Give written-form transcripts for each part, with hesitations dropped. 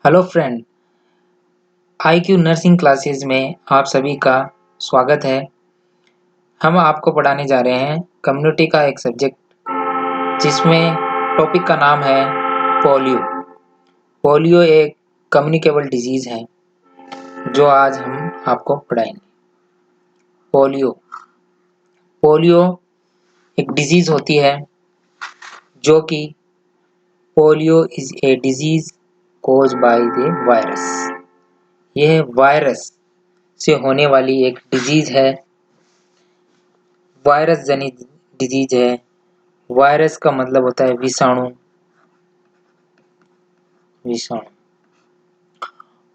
Hello friend, IQ nursing classes में आप सभी का स्वागत है। हम आपको पढ़ाने जा रहे हैं कम्युनिटी का एक सब्जेक्ट जिसमें टॉपिक का नाम है पोलियो। पोलियो एक कम्युनिकेबल डिजीज़ है जो आज हम आपको पढ़ाएंगे। पोलियो पोलियो एक डिजीज़ होती है जो कि polio is a disease cause by the virus. यह वायरस से होने वाली एक डिजीज़ है, वायरस जनित डिजीज है। वायरस का मतलब होता है विषाणु।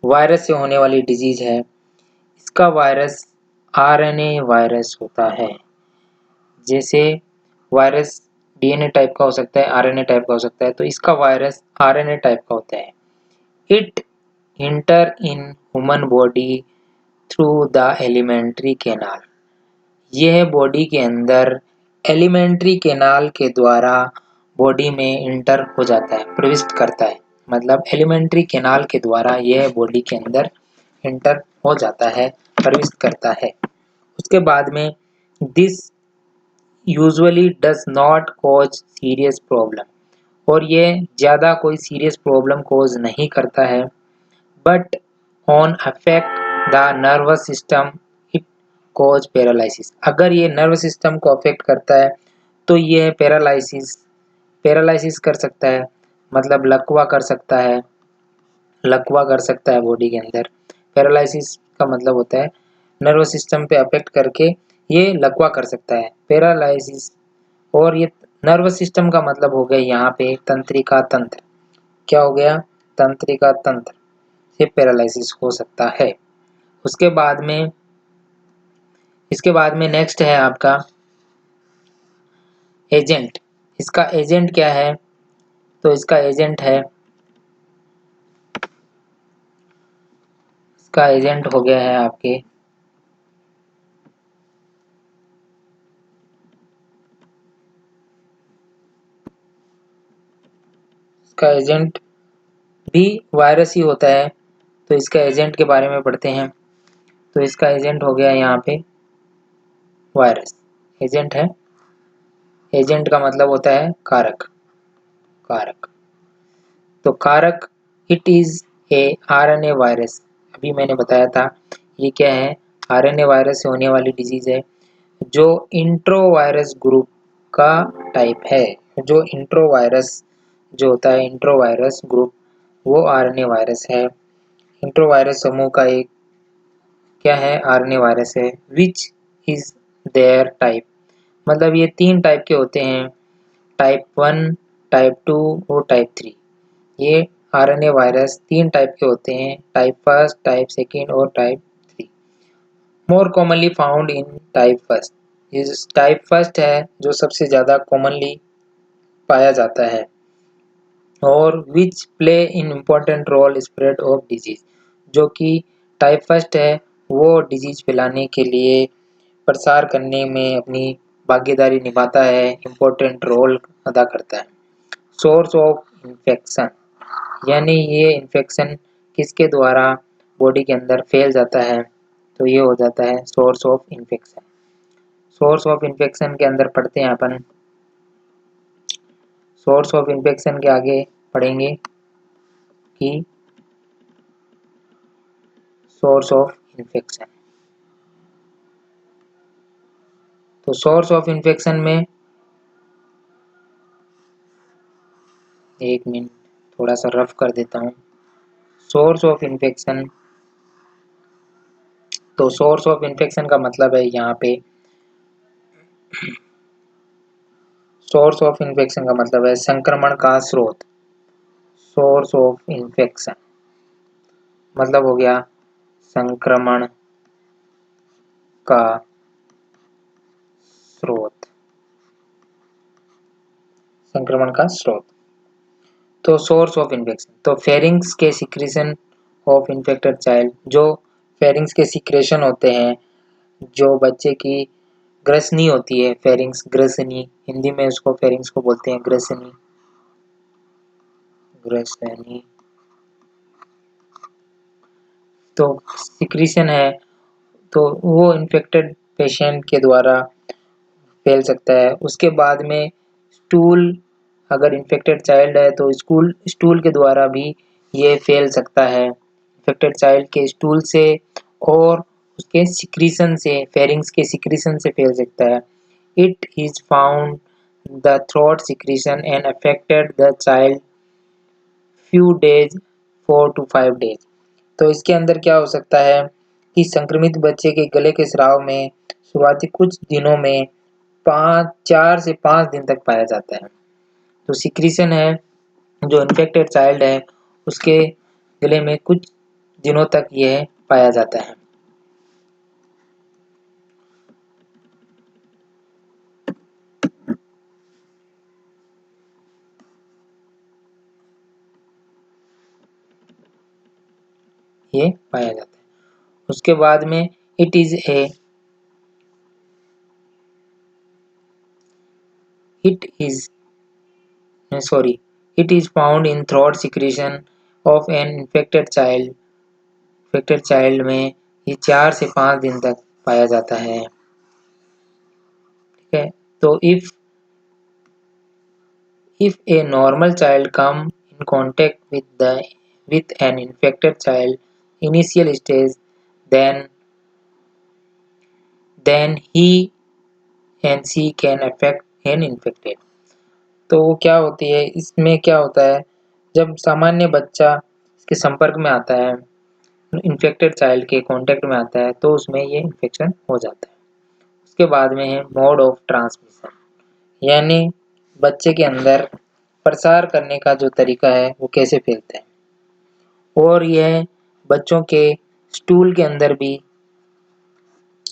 वायरस से होने वाली डिजीज है। इसका वायरस आरएनए वायरस होता है। जैसे वायरस डीएनए टाइप का हो सकता है, आरएनए टाइप का हो सकता है, तो इसका वायरस आरएनए टाइप का होता है। It inter in human body through the alimentary canal. यह बॉडी के अंदर एलिमेंट्री कैनाल के द्वारा बॉडी में इंटर हो जाता है, प्रविष्ट करता है। मतलब एलिमेंट्री कैनाल के द्वारा यह बॉडी के अंदर इंटर हो जाता है, प्रविष्ट करता है। उसके बाद में this usually does not cause serious problem, और ये ज़्यादा कोई सीरियस प्रॉब्लम कॉज नहीं करता है। But on affect the nervous system it cause paralysis. अगर ये नर्वस सिस्टम को अफेक्ट करता है तो ये पैरालिसिस कर सकता है, मतलब लकवा कर सकता है, बॉडी के अंदर। पैरालिसिस का मतलब होता है नर्वस सिस्टम पे अफेक्ट करके ये लकवा कर सकता है, पैरालिसिस। और ये नर्वस सिस्टम का मतलब हो गया यहाँ पे तंत्रिका तंत्र। क्या हो गया? तंत्रिका तंत्र से पैरालिसिस हो सकता है। उसके बाद में इसके बाद में नेक्स्ट है आपका एजेंट। इसका एजेंट क्या है? तो इसका एजेंट हो गया है आपके इसका एजेंट भी वायरस ही होता है। तो इसका एजेंट के बारे में पढ़ते हैं। तो इसका एजेंट हो गया यहाँ पे वायरस। एजेंट है, एजेंट का मतलब होता है कारक। तो कारक it is a RNA virus. अभी मैंने बताया था ये क्या है, आरएनए वायरस से होने वाली डिजीज है जो इंट्रोवायरस ग्रुप का टाइप है। जो इंट्रोवायरस जो होता है, इंट्रोवायरस ग्रुप, वो आरएनए वायरस है। इंट्रोवायरस समूह का एक क्या है? आरएनए वायरस है। विच इज देयर टाइप, मतलब ये 3 टाइप के होते हैं, टाइप 1, टाइप 2 और टाइप 3। ये आरएनए वायरस 3 टाइप के होते हैं, टाइप 1, टाइप 2 और type 3। More commonly found in type 1। ये टाइप 1 है जो सबसे ज़्यादा कॉमनली पाया जाता है, और which play in important role spread of disease. जो कि टाइप 1 है वो डिजीज फैलाने के लिए, प्रसार करने में अपनी भागीदारी निभाता है, इम्पोर्टेंट रोल अदा करता है। सोर्स ऑफ इन्फेक्शन, यानी ये इन्फेक्शन किसके द्वारा बॉडी के अंदर फैल जाता है, तो ये हो जाता है source of infection. Source of infection के अंदर पढ़ते हैं अपन। सोर्स ऑफ इन्फेक्शन के आगे पढ़ेंगे कि सोर्स ऑफ इन्फेक्शन। तो सोर्स ऑफ इन्फेक्शन में, एक मिनट थोड़ा सा रफ कर देता हूँ। सोर्स ऑफ इन्फेक्शन, तो सोर्स ऑफ इन्फेक्शन का मतलब है यहाँ पे, सोर्स ऑफ इन्फेक्शन का मतलब है संक्रमण का स्रोत। सोर्स ऑफ इन्फेक्शन मतलब हो गया संक्रमण का स्रोत, संक्रमण का स्रोत। तो सोर्स ऑफ इन्फेक्शन, तो फेरिंग्स के सिक्रेशन ऑफ इन्फेक्टेड चाइल्ड, जो फेरिंग्स के सिक्रेशन होते हैं, जो बच्चे की ग्रसनी होती है, फेरिंग्स ग्रसनी, हिंदी में उसको फेरिंग्स को बोलते हैं ग्रसनी। तो सिक्रीशन है तो वो इन्फेक्टेड पेशेंट के द्वारा फैल सकता है। उसके बाद में स्टूल, अगर इन्फेक्टेड चाइल्ड है तो स्टूल के द्वारा भी ये फैल सकता है, इन्फेक्टेड चाइल्ड के स्टूल से और उसके सिक्रीशन से, फेरिंग्स के सिक्रीशन से फैल सकता है। It is found the throat secretion and affected the child few days 4 to 5 days। तो इसके अंदर क्या हो सकता है कि संक्रमित बच्चे के गले के स्राव में शुरुआती कुछ दिनों में 4 से 5 दिन तक पाया जाता है। तो सिक्रीशन है, जो इन्फेक्टेड चाइल्ड है उसके गले में कुछ दिनों तक यह पाया जाता है। ये पाया जाता है। उसके बाद में it is found in throat secretion of an infected child में ये 4 से 5 दिन तक पाया जाता है। ठीक है, तो if a normal child come in contact with an infected child initial stage, then he and she can affect an infected। तो वो क्या होती है, इसमें क्या होता है, जब सामान्य बच्चा इसके संपर्क में आता है, इन्फेक्टेड चाइल्ड के कांटेक्ट में आता है तो उसमें ये इन्फेक्शन हो जाता है। उसके बाद में है मोड ऑफ ट्रांसमिशन, यानी बच्चे के अंदर प्रसार करने का जो तरीका है वो कैसे फैलता है। और यह बच्चों के स्टूल के अंदर भी,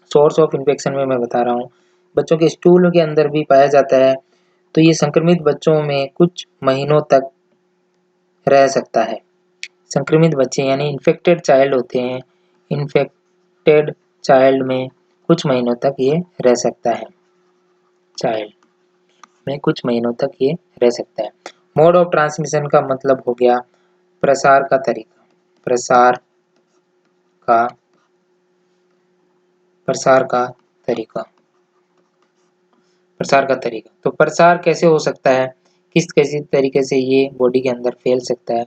सोर्स ऑफ इन्फेक्शन में मैं बता रहा हूँ, बच्चों के स्टूल के अंदर भी पाया जाता है। तो ये संक्रमित बच्चों में कुछ महीनों तक रह सकता है। संक्रमित बच्चे यानी इन्फेक्टेड चाइल्ड होते हैं, इन्फेक्टेड चाइल्ड में कुछ महीनों तक ये रह सकता है, चाइल्ड में कुछ महीनों तक ये रह सकता है। मोड ऑफ ट्रांसमिशन का मतलब हो गया प्रसार का तरीका, प्रसार का तरीका। तो प्रसार कैसे हो सकता है, किसी तरीके से ये बॉडी के अंदर फैल सकता है।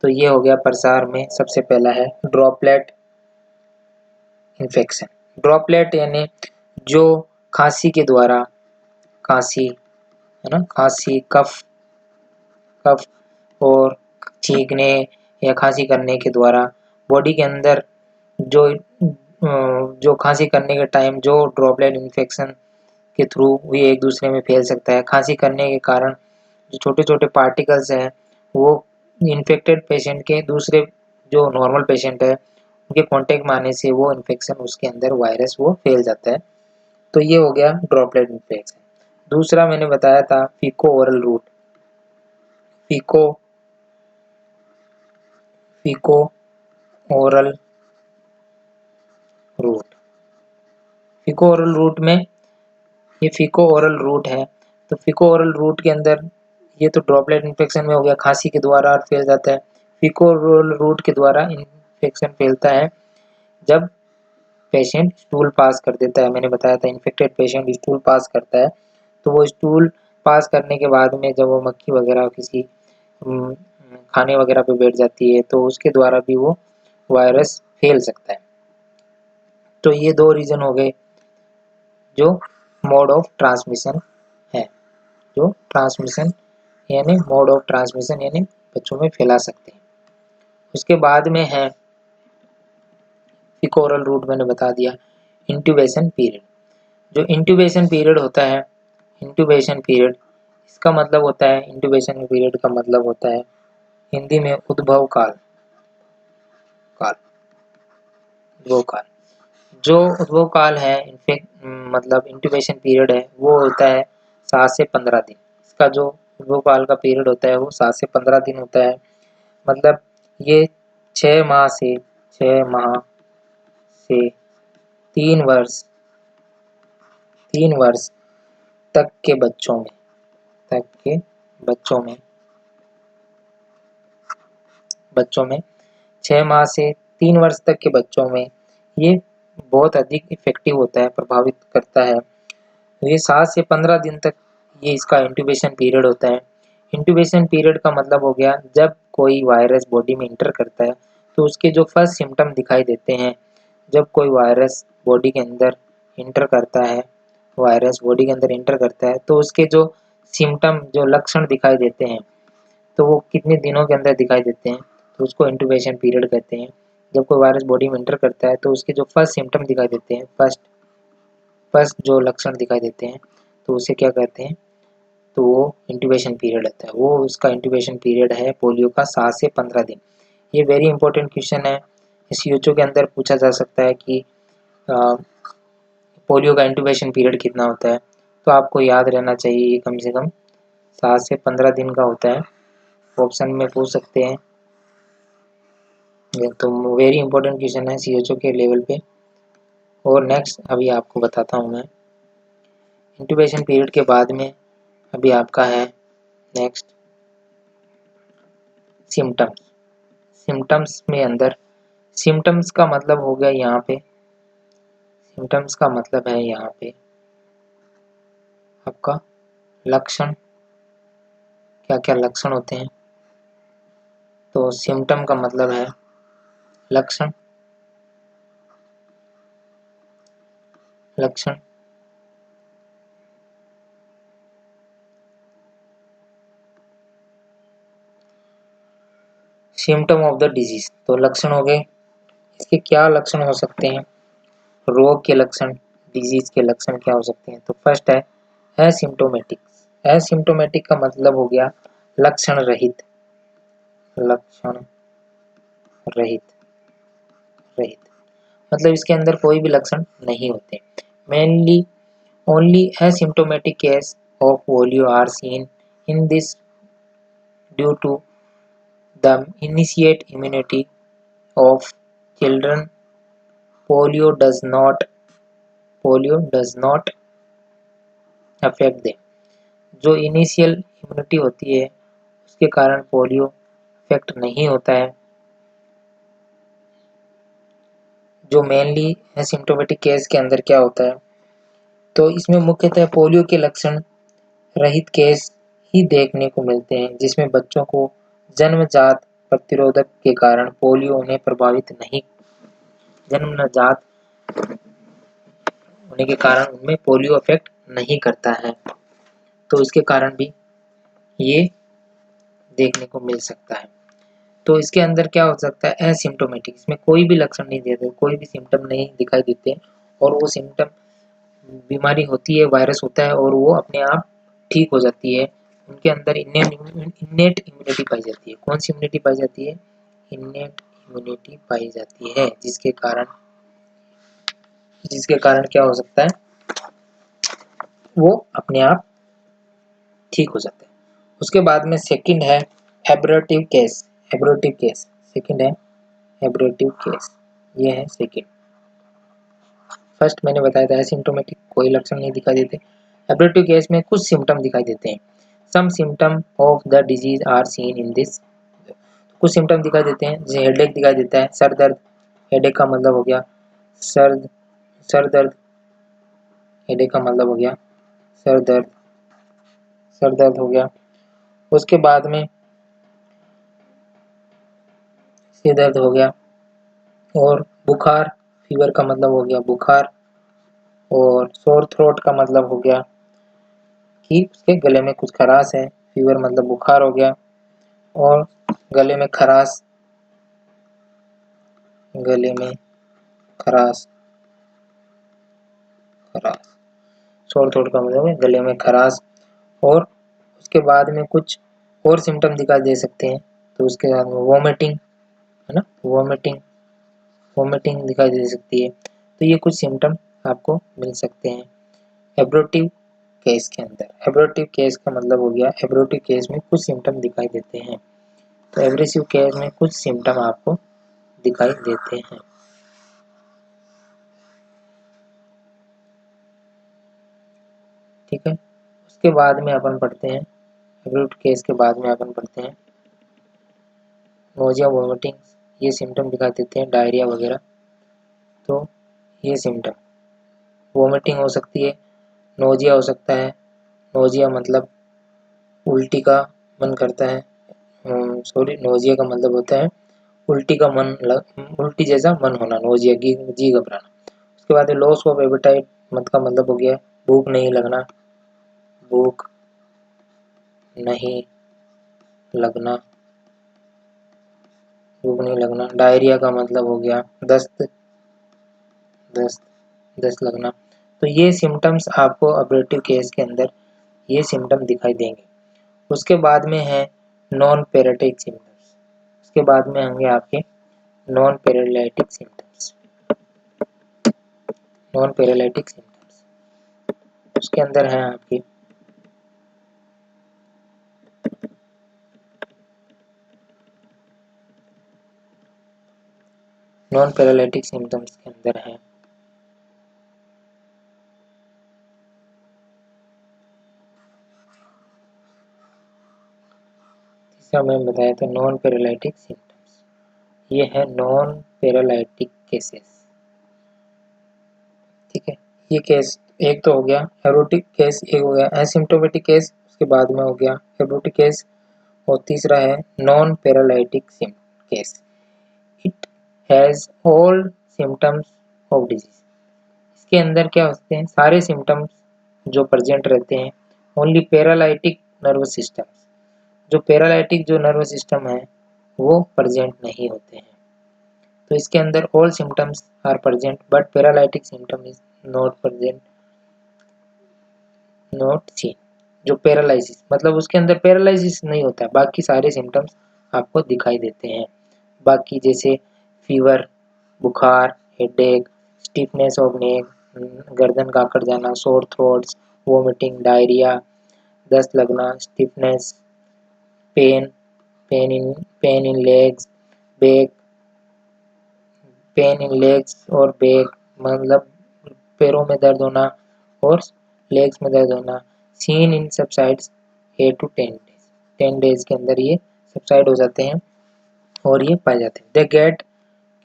तो ये हो गया प्रसार में सबसे पहला है ड्रॉपलेट इन्फेक्शन। ड्रॉपलेट यानी जो खांसी के द्वारा, खांसी है ना, खांसी, कफ और छींकने या खांसी करने के द्वारा बॉडी के अंदर जो खांसी करने के टाइम जो ड्रॉपलेट इन्फेक्शन के थ्रू भी एक दूसरे में फैल सकता है। खांसी करने के कारण जो छोटे छोटे पार्टिकल्स हैं वो इन्फेक्टेड पेशेंट के दूसरे जो नॉर्मल पेशेंट है उनके कांटेक्ट में आने से वो इन्फेक्शन, उसके अंदर वायरस वो फैल जाता है। तो ये हो गया ड्रॉपलेट इन्फेक्शन। दूसरा मैंने बताया था faeco oral route, faeco oral route, faeco oral route में ये फीको ओरल रूट है। तो फीको ओरल रूट के अंदर ये तो ड्रॉपलेट इन्फेक्शन में हो गया, खांसी के द्वारा फैल जाता है। फीको ओरल रूट के द्वारा इन्फेक्शन फैलता है जब पेशेंट स्टूल पास कर देता है। मैंने बताया था इन्फेक्टेड पेशेंट स्टूल पास करता है, तो वो स्टूल पास करने के बाद में जब वो मक्खी वगैरह किसी खाने वगैरह पे बैठ जाती है तो उसके द्वारा भी वो वायरस फैल सकता है। तो ये 2 रीजन हो गए जो मोड ऑफ ट्रांसमिशन है, जो ट्रांसमिशन यानी मोड ऑफ ट्रांसमिशन यानी बच्चों में फैला सकते हैं। उसके बाद में है फीको ओरल रूट, मैंने बता दिया। इंट्यूबेशन पीरियड, जो इंट्यूबेशन पीरियड होता है, इंट्यूबेशन पीरियड इसका मतलब होता है, इंट्यूबेशन पीरियड का मतलब होता है हिंदी में उद्भव काल, उद्भव काल। जो उद्भव काल है मतलब इंट्यूबेशन पीरियड है वो होता है 7 से 15 दिन। इसका जो उद्भव काल का पीरियड होता है वो 7 से 15 दिन होता है। मतलब ये 6 माह से 3 वर्ष तक के बच्चों में, बच्चों में 6 माह से 3 वर्ष तक के बच्चों में ये बहुत अधिक इफेक्टिव होता है, प्रभावित करता है। ये 7 से 15 दिन तक ये इसका इंक्यूबेशन पीरियड होता है। इंक्यूबेशन पीरियड का मतलब हो गया जब कोई वायरस बॉडी में इंटर करता है तो उसके जो फर्स्ट सिम्टम दिखाई देते हैं। जब कोई वायरस बॉडी के अंदर इंटर करता है, वायरस बॉडी के अंदर इंटर करता है तो उसके जो सिम्टम, जो लक्षण दिखाई देते हैं, तो वो कितने दिनों के अंदर दिखाई देते हैं, तो उसको इंक्यूबेशन पीरियड कहते हैं। जब कोई वायरस बॉडी में इंटर करता है तो उसके जो फर्स्ट सिम्टम दिखाई देते हैं, फर्स्ट जो लक्षण दिखाई देते हैं, तो उसे क्या कहते हैं, तो वो इंक्यूबेशन पीरियड होता है। वो उसका इंक्यूबेशन पीरियड है पोलियो का 7 से 15 दिन। ये वेरी इंपॉर्टेंट क्वेश्चन है, सीओचओ के अंदर पूछा जा सकता है कि पोलियो का इंक्यूबेशन पीरियड कितना होता है। तो आपको याद रहना चाहिए कम से कम 7 से 15 दिन का होता है। ऑप्शन में पूछ सकते हैं, तो वेरी इंपॉर्टेंट क्वेश्चन है सीओचओ के लेवल पे। और नेक्स्ट अभी आपको बताता हूँ मैं, इंक्यूबेशन पीरियड के बाद में अभी आपका है नेक्स्ट सिम्टम्स। सिम्टम्स में अंदर, सिम्टम्स का मतलब हो गया यहाँ पे, सिम्टम्स का मतलब है यहाँ पे आपका लक्षण, क्या क्या लक्षण होते हैं। तो सिम्टम का मतलब है लक्षण, लक्षण सिम्टम ऑफ द डिजीज। तो लक्षण हो गए, इसके क्या लक्षण हो सकते हैं, रोग के लक्षण, डिजीज के लक्षण क्या हो सकते हैं। तो फर्स्ट है एसिम्टोमेटिक। एसिम्टोमेटिक का मतलब हो गया लक्षण रहित, लक्षण रहित, रहित मतलब इसके अंदर कोई भी लक्षण नहीं होते। Mainly only asymptomatic case of polio are seen in this due to the initiate immunity of children. polio does not polio does not affect them। जो इनिशियल इम्यूनिटी होती है उसके कारण पोलियो अफेक्ट नहीं होता है। जो मेनली एसिम्टोमेटिक केस के अंदर क्या होता है, तो इसमें मुख्यतः पोलियो के लक्षण रहित केस ही देखने को मिलते हैं, जिसमें बच्चों को जन्मजात प्रतिरोधक के कारण पोलियो उन्हें प्रभावित नहीं, जन्मजात होने के कारण उनमें पोलियो अफेक्ट नहीं करता है। तो इसके कारण भी ये देखने को मिल सकता है। तो इसके अंदर क्या हो सकता है, एसिम्टोमेटिक, इसमें कोई भी लक्षण नहीं देते, कोई भी सिम्टम नहीं दिखाई देते, और वो सिम्टम बीमारी होती है, वायरस होता है और वो अपने आप ठीक हो जाती है। उनके अंदर इन्नेट इम्यूनिटी पाई जाती है। कौन सी इम्यूनिटी पाई जाती है, इन्नेट इम्यूनिटी पाई जाती है, जिसके कारण क्या हो सकता है, वो अपने आप ठीक हो जाता है। उसके बाद में सेकंड है एब्रेटिव केस। एब्रेटिव केस सेकंड है, एब्रेटिव केस ये है सेकंड। फर्स्ट मैंने बताया था एसिम्टोमेटिक, कोई लक्षण नहीं दिखाई देते। एब्रेटिव केस में कुछ सिम्टम दिखाई देते हैं। Some symptom of the disease are seen in this. कुछ सिम्टम दिखाई देते हैं, जैसे हेडेक दिखाई देता है, सर दर्द। हेडेक का मतलब हो गया सर दर्द। हेडेक का मतलब हो गया सर दर्द, सर दर्द हो गया। उसके बाद में सिर दर्द हो गया, और बुखार, फीवर का मतलब हो गया बुखार, और सोर थ्रोट का मतलब हो गया कि उसके गले में कुछ खराश है। फीवर मतलब बुखार हो गया, और गले में खराश, गले में खराश, खराश, सोर थ्रोट का मतलब है गले में खराश। और उसके बाद में कुछ और सिम्टम दिखाई दे सकते हैं, तो उसके बाद में वोमिटिंग, है ना, वोमिटिंग, वोमिटिंग दिखाई दे सकती है। तो ये कुछ सिम्टम आपको मिल सकते हैं एब्रेटिव केस के अंदर। एब्रेटिव केस का मतलब हो गया, एब्रेटिव केस में कुछ सिम्टम दिखाई देते हैं। तो एब्रेसिव केस में कुछ सिम्टम आपको दिखाई देते हैं। ठीक है, उसके बाद में अपन पढ़ते हैं, एब्रेटिव केस के बाद में अपन पढ़ते हैं नोजिया, वोमिटिंग, ये सिम्टम दिखा देते हैं, डायरिया वगैरह। तो ये सिम्टम, वोमिटिंग हो सकती है, नोजिया हो सकता है। नोजिया मतलब उल्टी का मन करता है, सॉरी, नोजिया का मतलब होता है उल्टी का उल्टी जैसा मन होना, नोजिया जी घबराना। उसके बाद लॉस ऑफ एपेटाइट मत का मतलब हो गया भूख नहीं लगना, भूख नहीं लगना, भूख नहीं लगना। डायरिया का मतलब हो गया दस्त, दस्त दस्त लगना। तो ये सिम्टम्स आपको ऑपरेटिव केस के अंदर ये सिम्टम दिखाई देंगे। उसके बाद में है नॉन पैरालिटिक सिम्टम्स, उसके बाद में होंगे आपके non paralytic symptoms, non paralytic symptoms. उसके अंदर है आपकी नॉन पैरालिटिक सिम्टम्स के अंदर है तीसरा मैंने बताया था नॉन पैरालिटिक सिम्टम्स, ये है नॉन पैरालिटिक केसेस। ठीक है, ये केस एक तो हो गया एरोटिक केस, एक हो गया एसिम्प्टोमेटिक केस, उसके बाद में हो गया एरोटिक केस, और तीसरा है non paralytic case. It has all symptoms of disease. इसके अंदर क्या होते हैं, सारे सिम्टम्स जो प्रेजेंट रहते हैं, ओनली पैरालिटिक नर्वस सिस्टम, जो पैरालिटिक जो नर्वस सिस्टम है वो प्रेजेंट नहीं होते हैं। तो इसके अंदर all symptoms are present but paralytic symptom is not present, not seen. जो पैरालिसिस मतलब उसके अंदर पैरालिसिस नहीं होता, बाकी सारे सिम्टम्स आपको दिखाई देते हैं। बाकी जैसे फीवर, बुखार, हेडेक, स्टिफनेस ऑफ नेक, गर्दन का आकड़ जाना, सोर थ्रोट्स, वोमिटिंग, डायरिया, दस्त लगना, stiffness, pain, pain in legs, back, pain in legs और बैक मतलब पैरों में दर्द होना और लेग्स में दर्द होना, seen in subsides 8 to 10 days, 10 days के अंदर ये सबसाइड हो जाते हैं और ये पाए जाते हैं। They get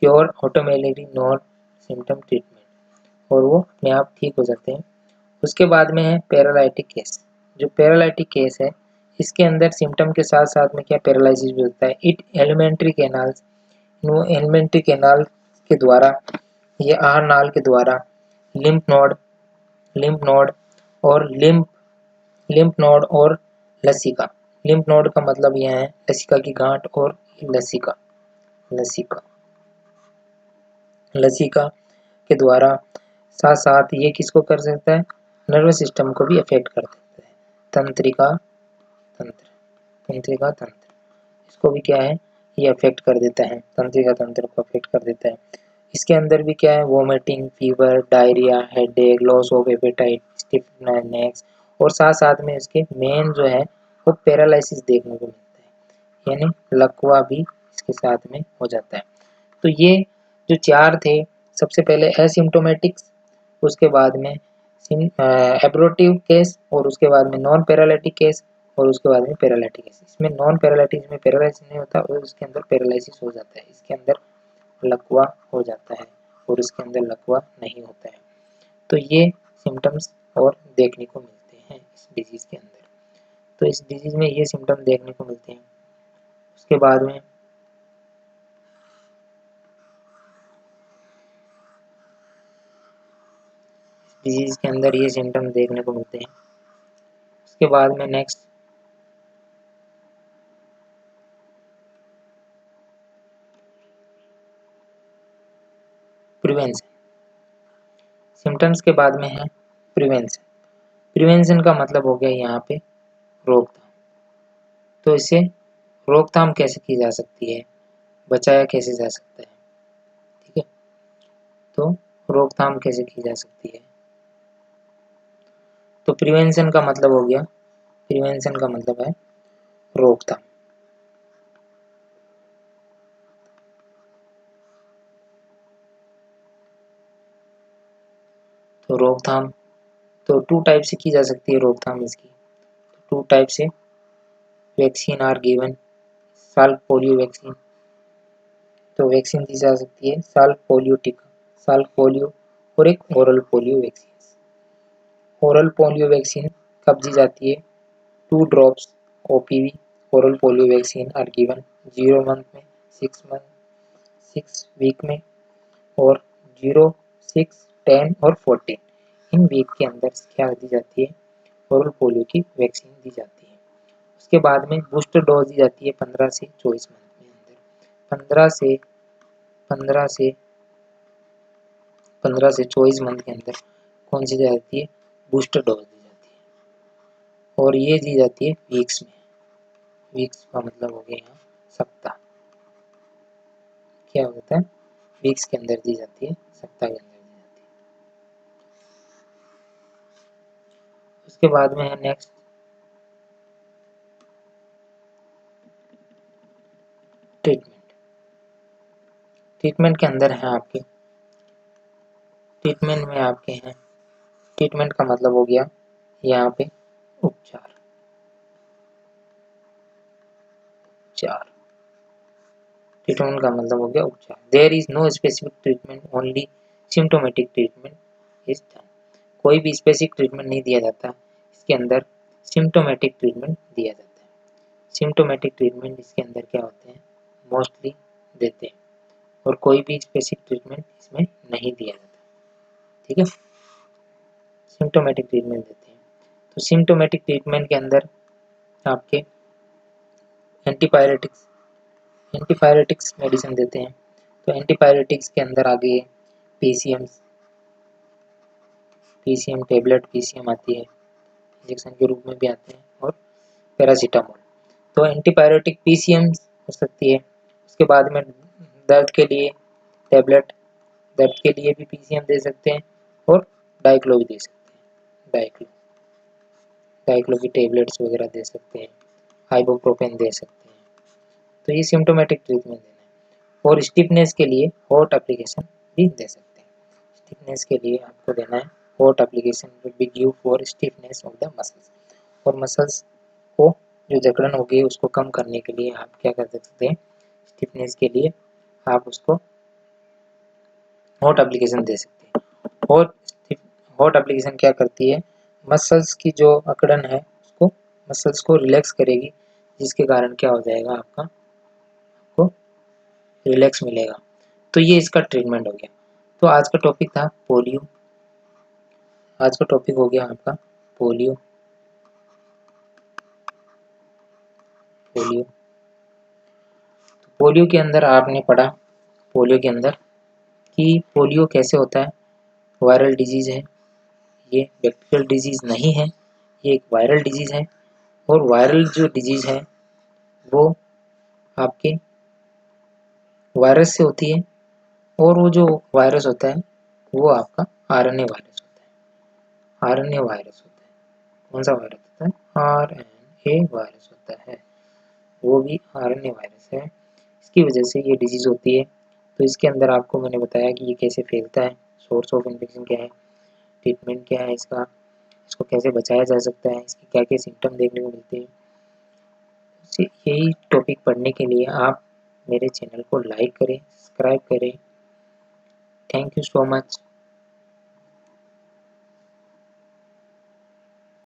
cure automatically not symptom treatment, और वो अपने आप ठीक हो जाते हैं। उसके बाद में है पैरालिटिक केस। जो पैरालिटिक केस है इसके अंदर सिम्टम के साथ साथ में क्या पैरालिसिस भी होता है। It alimentary canals, no alimentary canal के द्वारा, ये आहार नाल के द्वारा लिम्फ नोड, लिम्फ नोड और लिम्फ नोड और लसिका। लिम्फ नोड का मतलब यह है लसिका की गांठ, और लसिका, लसिका, लसिका के द्वारा साथ साथ ये किसको कर सकता है, नर्वस सिस्टम को भी अफेक्ट कर सकता है। तंत्रिका तंत्र, तंत्रिका तंत्र, इसको भी क्या है ये अफेक्ट कर देता है, तंत्रिका तंत्र को अफेक्ट कर देता है। इसके अंदर भी क्या है vomiting, fever, diarrhoea, headache, loss of appetite, stiffness next, और साथ साथ में इसके मेन जो है वो पैरालिसिस देखने को मिलता है, यानी लकवा भी इसके साथ में हो जाता है। तो ये जो चार थे, सबसे पहले एसिम्टोमेटिक्स, उसके बाद में एब्रोटिव केस, और उसके बाद में नॉन पैरालिटिक केस, और उसके बाद में पैरालिटिक केस। इसमें नॉन पैरालिटिक में पैरालिसिस नहीं होता और उसके अंदर पैरालिसिस हो जाता है, इसके अंदर लकवा हो जाता है और इसके अंदर लकवा नहीं होता है। तो ये सिम्टम्स और देखने को मिलते हैं इस डिजीज के अंदर। तो इस डिजीज में ये सिम्टम देखने को मिलते हैं। उसके बाद में डिजीज के अंदर ये सिम्टम देखने को मिलते हैं। उसके बाद में नेक्स्ट प्रिवेंशन। सिम्टम्स के बाद में है प्रिवेंशन। प्रिवेंशन का मतलब हो गया यहाँ पे रोकथाम। तो इसे रोकथाम कैसे की जा सकती है, बचाया कैसे जा सकता है, ठीक है। तो रोकथाम कैसे की जा सकती है, तो प्रिवेंशन का मतलब हो गया, प्रिवेंशन का मतलब है रोकथाम। तो रोकथाम तो टू टाइप से की जा सकती है रोकथाम इसकी। टू टाइप से वैक्सीन आर गिवन, साल्ट पोलियो वैक्सीन। तो वैक्सीन दी जा सकती है साल्क पोलियो टीका, साल्क पोलियो और एक oral polio vaccine. Oral polio vaccine कब दी जाती है? 2 drops OPV oral polio vaccine are given 0 month में, 6 वीक में और 0, 6, 10 और 14 इन वीक के अंदर क्या दी जाती है? ओरल पोलियो की वैक्सीन दी जाती है। उसके बाद में बूस्टर डोज दी जाती है 15 से 24 मंथ में अंदर। 15 से 24 मंथ के अंदर कौन सी दी जाती है? बूस्टर डोज दी जाती है और ये दी जाती है वीक्स में। वीक्स का मतलब हो गया यहाँ सप्ताह। क्या होता है? वीक्स के अंदर दी जाती है, सप्ताह के अंदर दी जाती है। उसके बाद में है नेक्स्ट ट्रीटमेंट। ट्रीटमेंट के अंदर है आपके, ट्रीटमेंट में आपके हैं, ट्रीटमेंट का मतलब हो गया यहाँ पे उपचार। ट्रीटमेंट का मतलब हो गया उपचार। There is no specific treatment, only symptomatic treatment is done. कोई भी स्पेसिफिक ट्रीटमेंट नहीं दिया जाता, इसके अंदर सिम्टोमेटिक ट्रीटमेंट दिया जाता है। सिम्टोमेटिक ट्रीटमेंट इसके अंदर क्या होते हैं? मोस्टली देते हैं और कोई भी स्पेसिफिक ट्रीटमेंट इसमें नहीं दिया जाता। ठीक है, सिम्टोमेटिक ट्रीटमेंट देते हैं। तो सिम्टोमेटिक ट्रीटमेंट के अंदर आपके एंटीपायरेटिक्स मेडिसिन देते हैं। तो एंटीपायरेटिक्स के अंदर आ गई है पीसीएम टेबलेट, पीसीएम आती है, इंजेक्शन के रूप में भी आते हैं, और पैरासीटामोल। तो एंटीपायरेटिक पीसीएम हो सकती है। उसके बाद में दर्द के लिए टेबलेट, दर्द के लिए भी पीसीएम दे सकते हैं और डाइक्लो भी दे सकते हैं। डाइक्लो की टेबलेट्स वगैरह दे सकते हैं, आइबुप्रोफेन दे सकते हैं। तो ये सिम्टोमेटिक ट्रीटमेंट देना है। और स्टिफनेस के लिए हॉट एप्लीकेशन भी दे सकते हैं। स्टिफनेस के लिए आपको देना है hot application will be give for stiffness of the muscles. और मसल्स को जो जकड़न होगी उसको कम करने के लिए आप क्या कर सकते हैं? स्टिफनेस के लिए आप उसको हॉट एप्लीकेशन दे सकते हैं। और हॉट एप्लीकेशन क्या करती है? मसल्स की जो अकड़न है उसको, मसल्स को रिलैक्स करेगी, जिसके कारण क्या हो जाएगा? आपको रिलैक्स मिलेगा। तो ये इसका ट्रीटमेंट हो गया। तो आज का टॉपिक था पोलियो। आज का टॉपिक हो गया आपका पोलियो। पोलियो के अंदर आपने पढ़ा, पोलियो के अंदर कि पोलियो कैसे होता है। वायरल डिजीज है, ये बैक्टीरियल डिजीज नहीं है, ये एक वायरल डिजीज है। और वायरल जो डिजीज है वो आपके वायरस से होती है। और वो जो वायरस होता है वो आपका आरएनए वायरस होता है। आरएनए वायरस होता है। कौन सा वायरस होता है? आरएनए वायरस होता है। वो भी आरएनए वायरस है। इसकी वजह से ये डिजीज होती है। तो इसके अंदर आपको मैंने बताया कि ये कैसे फैलता है, सोर्स ऑफ इन्फेक्शन क्या है, ट्रीटमेंट क्या है इसका, इसको कैसे बचाया जा सकता है, इसके क्या क्या सिम्टम देखने को मिलते हैं। यही टॉपिक पढ़ने के लिए आप मेरे चैनल को लाइक करें, सब्सक्राइब करें। Thank you so much.